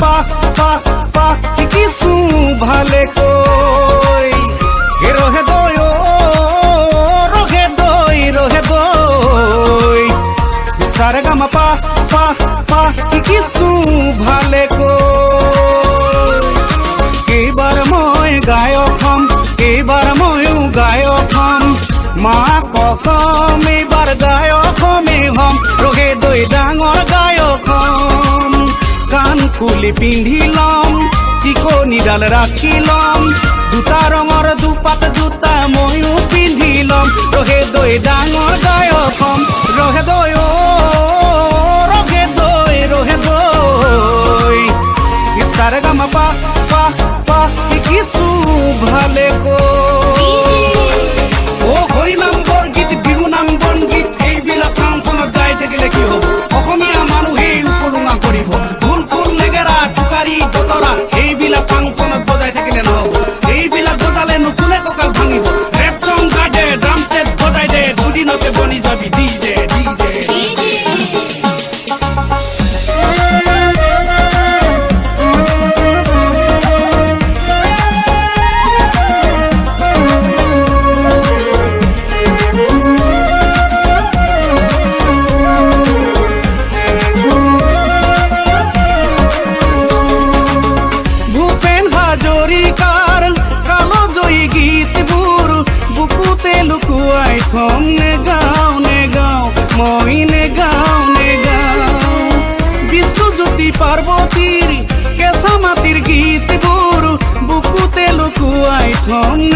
পা পা পা কিছু ভালে কই রহে দই ও রহে দই সারে গামা পা পা পা কিছু ভালে কই এইবার মই গায়ক হম এইবার ময়ো গায়ক হম মা কসম এইবার গায়ক হমেই হম রহে দই ডাঙৰ গায়ক হম কান ফুলি পিন্ধি লম চিকনিডাল ৰাখি লম দুটা ৰঙৰ দুপাত জোতা ময়ো পিন্ধি লম ৰহে দৈ ডাঙৰ গায়ক হম ৰহে দৈ ও ৰহে দৈ সারে গামা পা পা পা কিছু ভালে কই ও হৰি নাম বৰগীত বিহু নাম বনগীত এইবিলাক ফাংচনত গাই থাকিলে কি হ'ব অসমীয়া মানুহে উপলুঙা কৰিব এইবিলাক ফাংচনত বজাই থাকিলে নহব এইবিলাক বজালে নুকুলে কঁকাল ভাঙিব ৰেপ চং গাডে ড্ৰাম চেট বজাই দে দুদিনতে বনি যাবি ডিজে ডিজে থম নে গাও মই নে গাও বিষ্ণুজ্যোতি পাৰ্বতীৰ কেঁচা মাটিৰ গীতবোৰ বুকুতে লুকুৱাই থম